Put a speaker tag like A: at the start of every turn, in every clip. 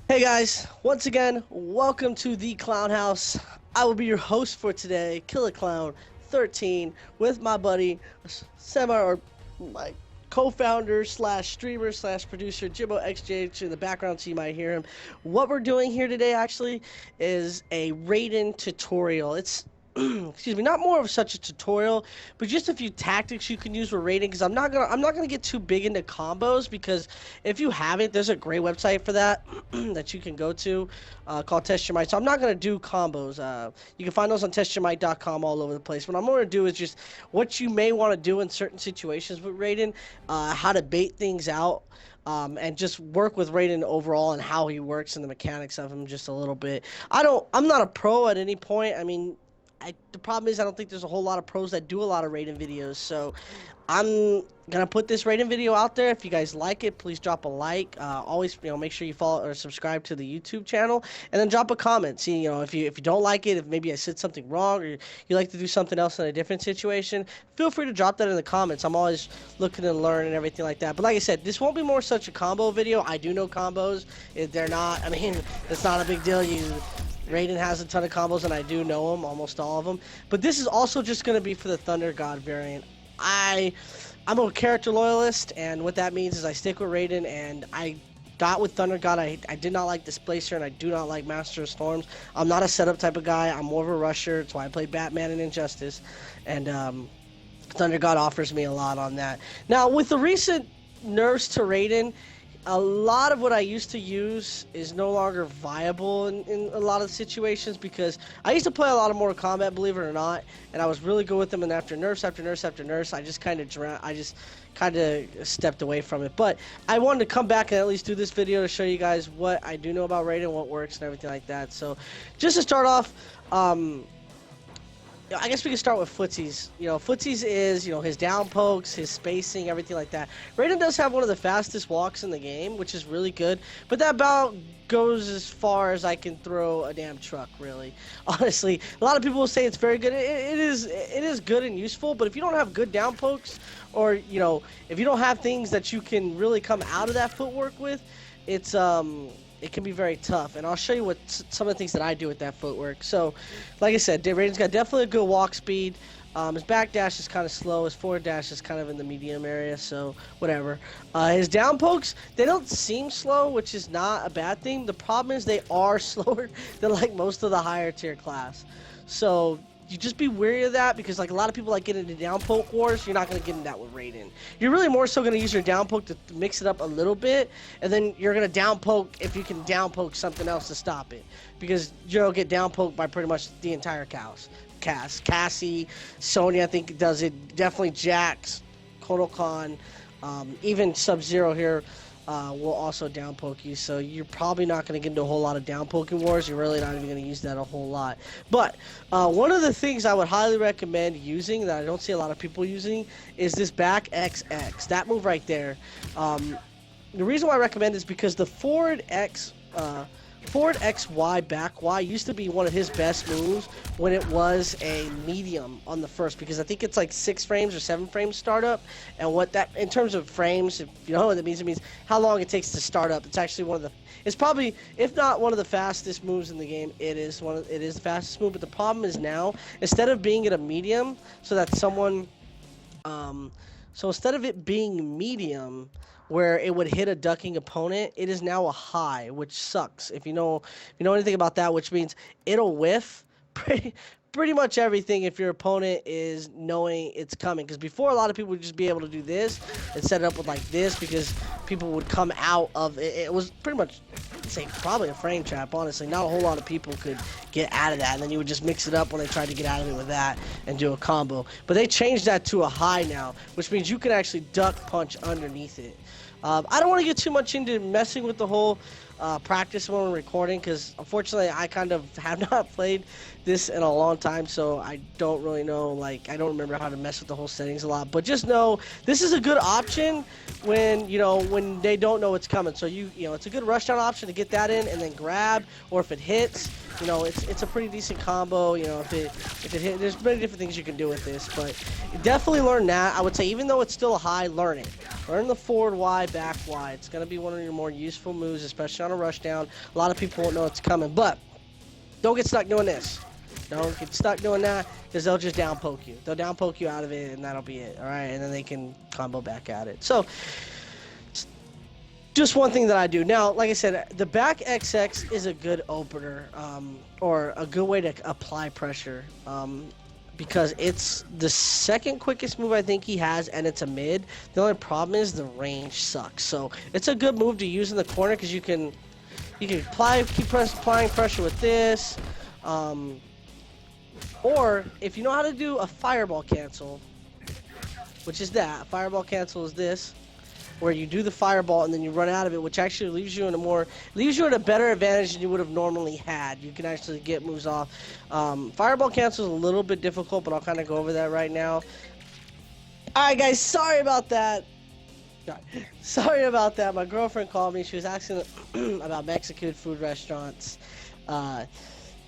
A: Hey guys, once again, welcome to the Clown House. I will be your host for today, Killer Clown 13, with my buddy, my co-founder slash streamer slash producer, Jimbo XJH. In the background, so you might hear him. What we're doing here today actually is a Raiden tutorial. It's excuse me, not more of such a tutorial, but just a few tactics you can use with Raiden. Because I'm not gonna get too big into combos, because if you haven't, there's a great website for that that you can go to called Test Your Might. So I'm not gonna do combos. You can find those on testyourmight.com all over the place. What I'm gonna do is just what you may want to do in certain situations with Raiden, how to bait things out. And just work with Raiden overall and how he works and the mechanics of him just a little bit. I'm not a pro at any point. I mean, the problem is I don't think there's a whole lot of pros that do a lot of Raiden videos, so I'm gonna put this Raiden video out there. If you guys like it, please drop a like. Always, make sure you follow or subscribe to the YouTube channel, and then drop a comment. See, if you don't like it, if maybe I said something wrong, or you like to do something else in a different situation, feel free to drop that in the comments. I'm always looking to learn and everything like that. But like I said, this won't be more such a combo video. I do know combos. If they're not, I mean, it's not a big deal. Raiden has a ton of combos, and I do know them, almost all of them. But this is also just going to be for the Thunder God variant. I'm a character loyalist, and what that means is I stick with Raiden, and I got with Thunder God. I did not like Displacer, and I do not like Master of Storms. I'm not a setup type of guy. I'm more of a rusher. That's why I play Batman and Injustice. And Thunder God offers me a lot on that. Now, with the recent nerfs to Raiden, a lot of what I used to use is no longer viable in a lot of situations, because I used to play a lot of Mortal Kombat, believe it or not, and I was really good with them, and after nerfs after nerfs after nerfs, I just kind of stepped away from it. But I wanted to come back and at least do this video to show you guys what I do know about Raiden, what works and everything like that. So just to start off, I guess we can start with footsies. Footsies is, his down pokes, his spacing, everything like that. Raiden does have one of the fastest walks in the game, which is really good. But that about goes as far as I can throw a damn truck, really. Honestly, a lot of people will say it's very good. It is good and useful, but if you don't have good down pokes, or, if you don't have things that you can really come out of that footwork with, it can be very tough, and I'll show you some of the things that I do with that footwork. So, like I said, Raiden's got definitely a good walk speed. His back dash is kind of slow. His forward dash is kind of in the medium area, so whatever. His down pokes, they don't seem slow, which is not a bad thing. The problem is they are slower than like most of the higher tier class. So you just be wary of that, because like a lot of people get into down poke wars. You're not going to get into that with Raiden. You're really more so going to use your down poke to mix it up a little bit, and then you're going to down poke if you can down poke something else to stop it, because you'll get down poked by pretty much the entire cast. Cassie, Sonya, I think does it. Definitely Jax, Kotal Khan, even Sub-Zero here will also down poke you, so you're probably not going to get into a whole lot of down poking wars. You're really not even going to use that a whole lot. But one of the things I would highly recommend using that I don't see a lot of people using is this back XX. That move right there. The reason why I recommend it is because the forward XY back Y used to be one of his best moves when it was a medium on the first, because I think it's like 6 frames or 7 frames startup, and what that, in terms of frames, if you know what that means, it means how long it takes to start up. It's actually it's probably, if not one of the fastest moves in the game, it is the fastest move. But the problem is now, instead of being at a medium, so that someone, so instead of it being medium, where it would hit a ducking opponent, it is now a high, which sucks. If you know anything about that, which means it'll whiff pretty much everything if your opponent is knowing it's coming. Because before, a lot of people would just be able to do this and set it up with like this, because people would come out of it. It was pretty much, I'd say, probably a frame trap, honestly. Not a whole lot of people could get out of that, and then you would just mix it up when they tried to get out of it with that and do a combo. But they changed that to a high now, which means you can actually duck punch underneath it. I don't want to get too much into messing with the whole practice when we're recording, because unfortunately I kind of have not played this in a long time, so I don't really know, like, I don't remember how to mess with the whole settings a lot. But just know this is a good option when, you know, when they don't know it's coming. So you know, it's a good rushdown option to get that in and then grab, or if it hits, you know, it's a pretty decent combo. You know, if it hit, there's many different things you can do with this, but definitely learn that. I would say, even though it's still a high, learn it. Learn the forward Y, back Y. It's gonna be one of your more useful moves, especially on a rushdown. A lot of people won't know it's coming, but don't get stuck doing this. Don't get stuck doing that, because they'll just down poke you. They'll down poke you out of it, and that'll be it. All right, and then they can combo back at it. So, just one thing that I do. Now, like I said, the back XX is a good opener, or a good way to apply pressure, because it's the second quickest move I think he has, and it's a mid. The only problem is the range sucks. So, it's a good move to use in the corner, because you can keep applying pressure with this. Or, if you know how to do a fireball cancel, which is that, fireball cancel is this, where you do the fireball and then you run out of it, which actually leaves you in a better advantage than you would have normally had. You can actually get moves off. Fireball cancel is a little bit difficult, but I'll kind of go over that right now. Alright guys, sorry about that. Sorry about that. My girlfriend called me. She was asking about Mexican food restaurants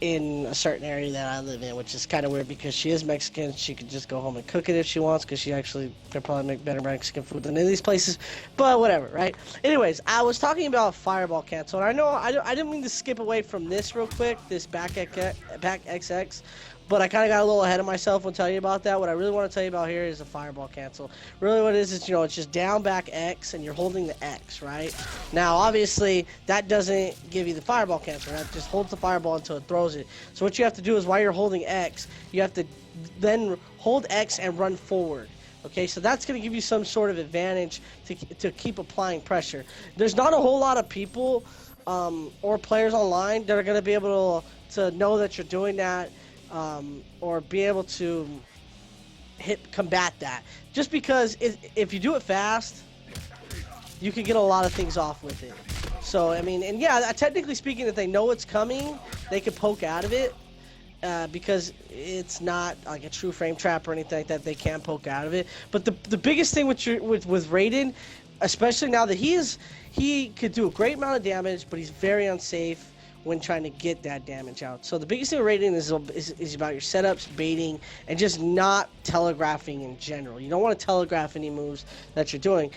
A: in a certain area that I live in, which is kind of weird because she is Mexican. She could just go home and cook it if she wants, because she actually could probably make better Mexican food than any of these places. But whatever, right? Anyways, I was talking about fireball cancel, and I know I didn't mean to skip away from this real quick, this back XX. But I kind of got a little ahead of myself when telling you about that. What I really want to tell you about here is a fireball cancel. Really what it is, you know, it's just down, back, X, and you're holding the X, right? Now, obviously, that doesn't give you the fireball cancel. That just holds the fireball until it throws it. So what you have to do is, while you're holding X, you have to then hold X and run forward. Okay, so that's going to give you some sort of advantage to keep applying pressure. There's not a whole lot of people or players online that are going to be able to know that you're doing that. Or be able to combat that. Just because if you do it fast, you can get a lot of things off with it. So, I mean, and yeah, technically speaking, if they know it's coming, they can poke out of it, because it's not like a true frame trap or anything like that. They can poke out of it. But the biggest thing with Raiden, especially now that he could do a great amount of damage, but he's very unsafe when trying to get that damage out. So the biggest thing with Raiden is about your setups, baiting, and just not telegraphing in general. You don't want to telegraph any moves that you're doing,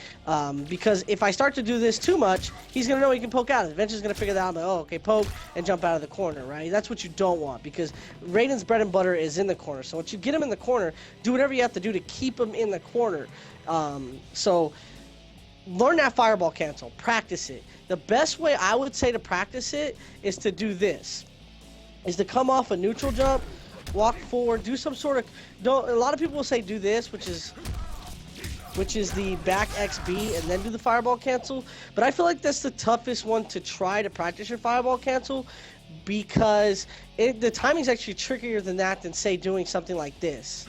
A: because if I start to do this too much, he's going to know he can poke out. Eventually he's going to figure that out, like, oh, okay, poke, and jump out of the corner, right? That's what you don't want, because Raiden's bread and butter is in the corner. So once you get him in the corner, do whatever you have to do to keep him in the corner. So learn that fireball cancel. Practice it. The best way I would say to practice it is to do this. Is to come off a neutral jump, walk forward, do some sort of... A lot of people will say do this, which is the back XB, and then do the fireball cancel. But I feel like that's the toughest one to try to practice your fireball cancel, because the timing's actually trickier than that, than, say, doing something like this.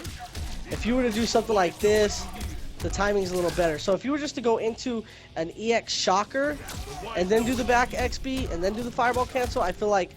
A: If you were to do something like this, the timing's a little better. So if you were just to go into an EX shocker and then do the back XB and then do the fireball cancel, I feel like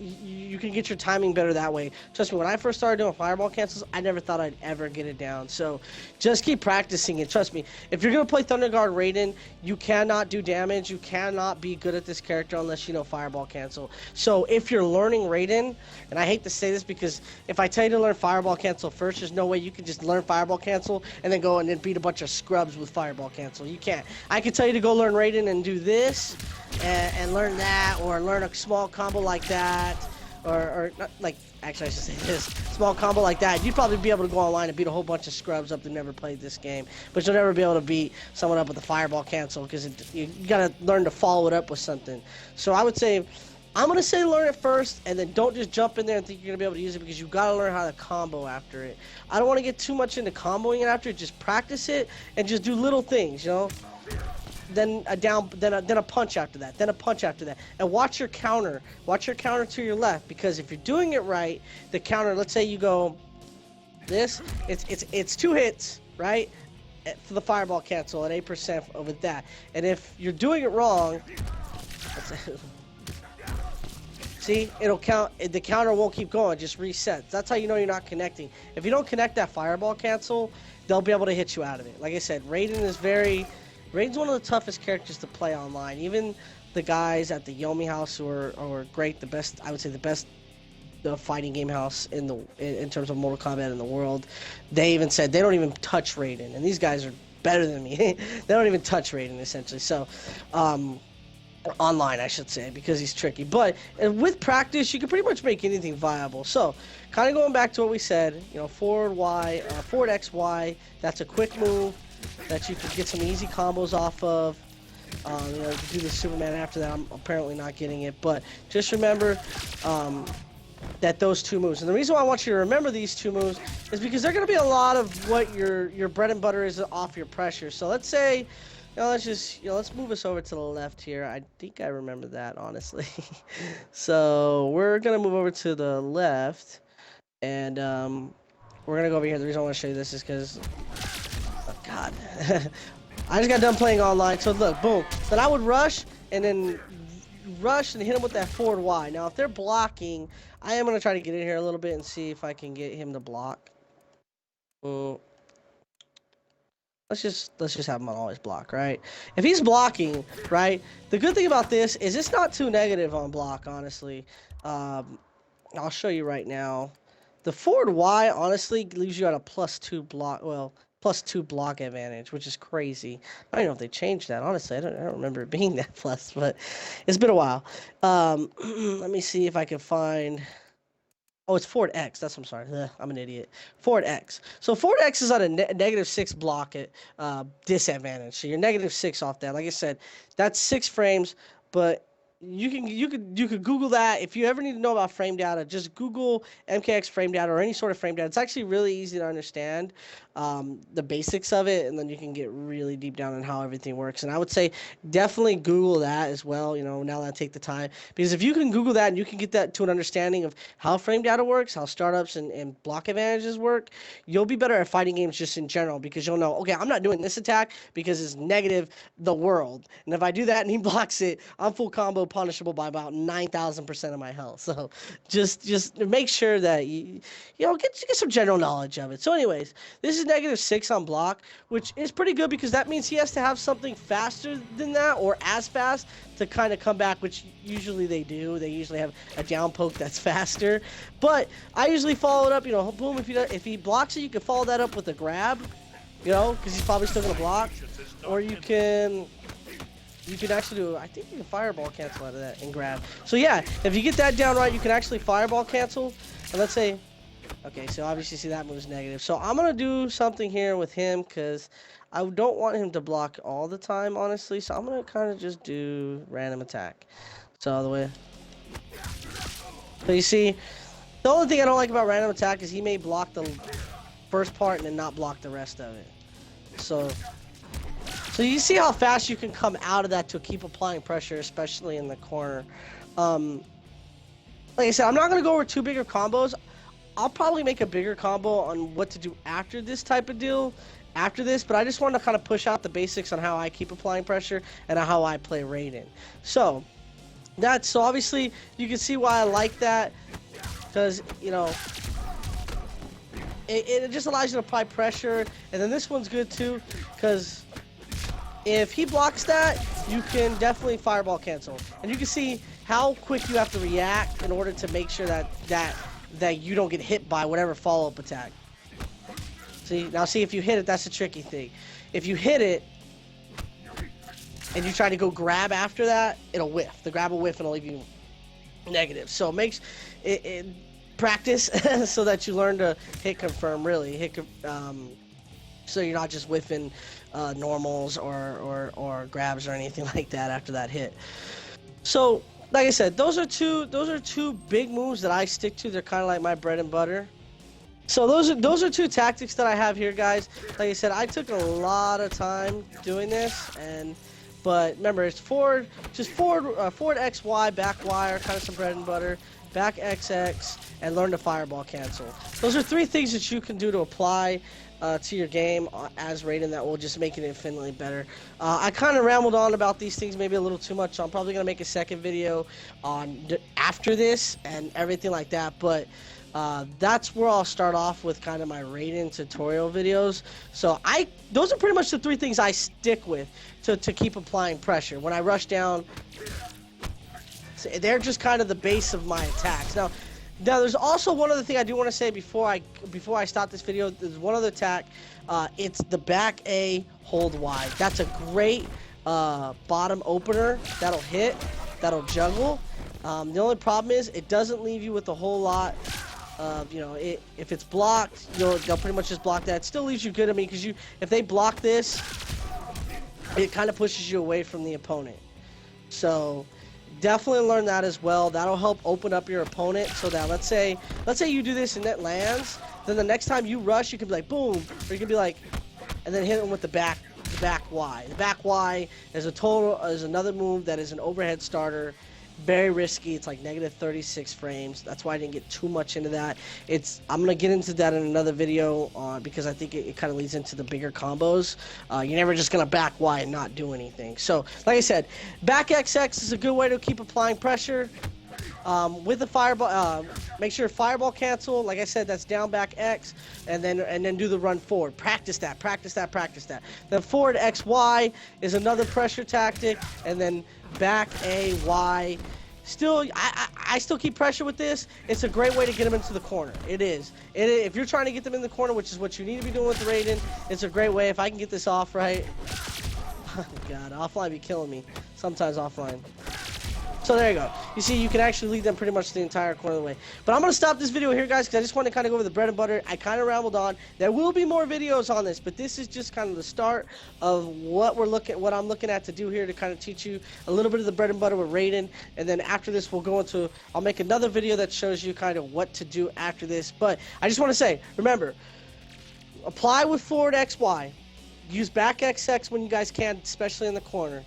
A: you can get your timing better that way. Trust me, when I first started doing fireball cancels, I never thought I'd ever get it down. So just keep practicing it. Trust me, if you're going to play Thunder Guard Raiden, you cannot do damage. You cannot be good at this character unless you know fireball cancel. So if you're learning Raiden, and I hate to say this because if I tell you to learn fireball cancel first, there's no way you can just learn fireball cancel and then go and then beat a bunch of scrubs with fireball cancel. You can't. I can tell you to go learn Raiden and do this and learn that, or learn a small combo like that, or not, like, actually I should say this, small combo like that. You'd probably be able to go online and beat a whole bunch of scrubs up that never played this game, but you'll never be able to beat someone up with a fireball cancel, because you gotta learn to follow it up with something. So I would say, I'm gonna say learn it first, and then don't just jump in there and think you're gonna be able to use it, because you gotta learn how to combo after it. I don't want to get too much into comboing it after it. Just practice it and just do little things, you know. Then a punch after that, then a punch after that, and watch your counter. Watch your counter to your left, because if you're doing it right, the counter. Let's say you go this. It's 2 hits, right, for the fireball cancel at 8% with that. And if you're doing it wrong, See, it'll count. The counter won't keep going. It just resets. That's how you know you're not connecting. If you don't connect that fireball cancel, they'll be able to hit you out of it. Like I said, Raiden's one of the toughest characters to play online. Even the guys at the Yomi house who are great, the best, I would say the best fighting game house in terms of Mortal Kombat in the world, they even said they don't even touch Raiden. And these guys are better than me. They don't even touch Raiden, essentially. So, online, I should say, because he's tricky. But with practice, you can pretty much make anything viable. So, kind of going back to what we said, you know, forward Y, forward X, Y, that's a quick move that you can get some easy combos off of. You know, do the Superman after that. I'm apparently not getting it, but just remember that those two moves. And the reason why I want you to remember these two moves is because they're going to be a lot of what your bread and butter is off your pressure. So let's say, let's move us over to the left here. I think I remember that, honestly. So we're going to move over to the left, and we're going to go over here. The reason I want to show you this is because, oh, God. I just got done playing online. So look, boom. Then I would rush and then hit him with that forward Y. Now, if they're blocking, I am going to try to get in here a little bit and see if I can get him to block. Let's just have him on always block, right? If he's blocking, right, the good thing about this is it's not too negative on block, honestly. I'll show you right now. The forward Y, honestly, leaves you at a +2 block, well, +2 block advantage, which is crazy. I don't know if they changed that, honestly. I don't remember it being that plus, but it's been a while. Let me see if I can find... Oh, it's forward X. I'm sorry. I'm an idiot. Forward X. So forward X is at a -6 block disadvantage. So you're -6 off that. Like I said, that's 6 frames, but you could Google that. If you ever need to know about frame data, just Google MKX frame data or any sort of frame data. It's actually really easy to understand the basics of it, and then you can get really deep down on how everything works. And I would say definitely Google that as well, you know, now that I take the time. Because if you can Google that and you can get that to an understanding of how frame data works, how startups and block advantages work, you'll be better at fighting games just in general, because you'll know, okay, I'm not doing this attack because it's negative the world. And if I do that and he blocks it, I'm full combo punishable by about 9,000% of my health. So just make sure that you know, get some general knowledge of it. So anyways, this is -6 on block, which is pretty good because that means he has to have something faster than that or as fast to kind of come back, which usually they do. They usually have a down poke that's faster. But I usually follow it up, you know, boom, if he blocks it, you can follow that up with a grab, you know, because he's probably still going to block. Or you can actually do, I think you can fireball cancel out of that and grab. So yeah, if you get that down right, you can actually fireball cancel. And let's say, okay, so obviously see that move's negative. So I'm going to do something here with him because I don't want him to block all the time, honestly. So I'm going to kind of just do random attack. So all the way. So you see, the only thing I don't like about random attack is he may block the first part and then not block the rest of it. So you see how fast you can come out of that to keep applying pressure, especially in the corner. Like I said, I'm not going to go over too big of combos. I'll probably make a bigger combo on what to do after this type of deal, after this, but I just wanted to kind of push out the basics on how I keep applying pressure and how I play Raiden. So obviously you can see why I like that, because, you know, it just allows you to apply pressure. And then this one's good too, because if he blocks that, you can definitely fireball cancel. And you can see how quick you have to react in order to make sure that you don't get hit by whatever follow-up attack. See, now see if you hit it, that's the tricky thing. If you hit it and you try to go grab after that, it'll whiff. The grab will whiff and it'll leave you negative. So it makes it practice so that you learn to hit confirm, really. So you're not just whiffing normals or grabs or anything like that after that hit. So like I said, those are two big moves that I stick to. They're kind of like my bread and butter. So those are two tactics that I have here, guys. Like I said, I took a lot of time doing this, but remember, it's forward X, Y, back Y are kind of some bread and butter. Back XX, and learn to fireball cancel. Those are 3 things that you can do to apply to your game as Raiden that will just make it infinitely better. I kind of rambled on about these things maybe a little too much, so I'm probably going to make a second video on after this and everything like that, but that's where I'll start off with kind of my Raiden tutorial videos. So those are pretty much the 3 things I stick with to keep applying pressure. When I rush down, they're just kind of the base of my attacks. Now there's also one other thing I do want to say before I stop this video. There's one other attack. It's the back A hold Y. That's a great bottom opener that'll hit, that'll juggle. The only problem is it doesn't leave you with a whole lot of, if it's blocked, they'll pretty much just block that. It still leaves you good. I mean, because if they block this, it kind of pushes you away from the opponent. So definitely learn that as well. That'll help open up your opponent so that let's say you do this and it lands, then the next time you rush, you can be like boom, or you can be like, and then hit them with the back Y. The back Y is another move that is an overhead starter. Very risky. It's like negative 36 frames. That's why I didn't get too much into that. I'm gonna get into that in another video because I think it kind of leads into the bigger combos. You're never just gonna back Y and not do anything. So like I said, back XX is a good way to keep applying pressure. With the fireball, make sure fireball cancel. Like I said, that's down back X, and then do the run forward. Practice that. Then forward XY is another pressure tactic, and then back A Y. Still, I still keep pressure with this. It's a great way to get them into the corner. It is. If you're trying to get them in the corner, which is what you need to be doing with Raiden, it's a great way. If I can get this off right. Oh God, offline be killing me. Sometimes offline. So there you go. You see, you can actually lead them pretty much the entire corner of the way. But I'm going to stop this video here, guys, because I just want to kind of go over the bread and butter. I kind of rambled on. There will be more videos on this, but this is just kind of the start of what I'm looking at to do here to kind of teach you a little bit of the bread and butter with Raiden. And then after this, I'll make another video that shows you kind of what to do after this. But I just want to say, remember, apply with forward XY. Use back XX when you guys can, especially in the corner.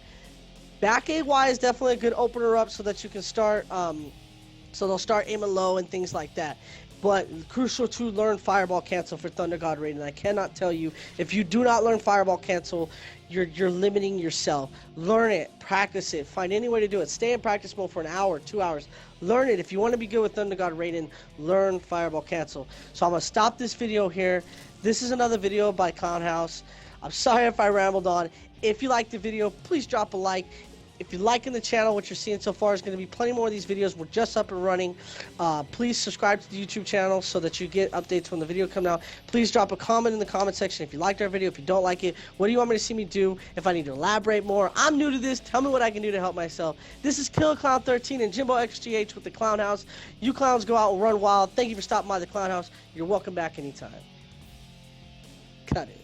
A: Back AY is definitely a good opener up so that you can start, so they'll start aiming low and things like that. But crucial to learn Fireball Cancel for Thunder God Raiden. I cannot tell you, if you do not learn Fireball Cancel, you're limiting yourself. Learn it, practice it, find any way to do it. Stay in practice mode for an hour, 2 hours. Learn it. If you want to be good with Thunder God Raiden, learn Fireball Cancel. So I'm going to stop this video here. This is another video by Klown House. I'm sorry if I rambled on. If you liked the video, please drop a like. If you're liking the channel, what you're seeing so far is going to be plenty more of these videos. We're just up and running. Please subscribe to the YouTube channel so that you get updates when the video comes out. Please drop a comment in the comment section if you liked our video. If you don't like it, what do you want me to see me do? If I need to elaborate more, I'm new to this. Tell me what I can do to help myself. This is Klown 13 and Jimbo XGH with the Klown House. You clowns go out and run wild. Thank you for stopping by the Klown House. You're welcome back anytime. Cut it.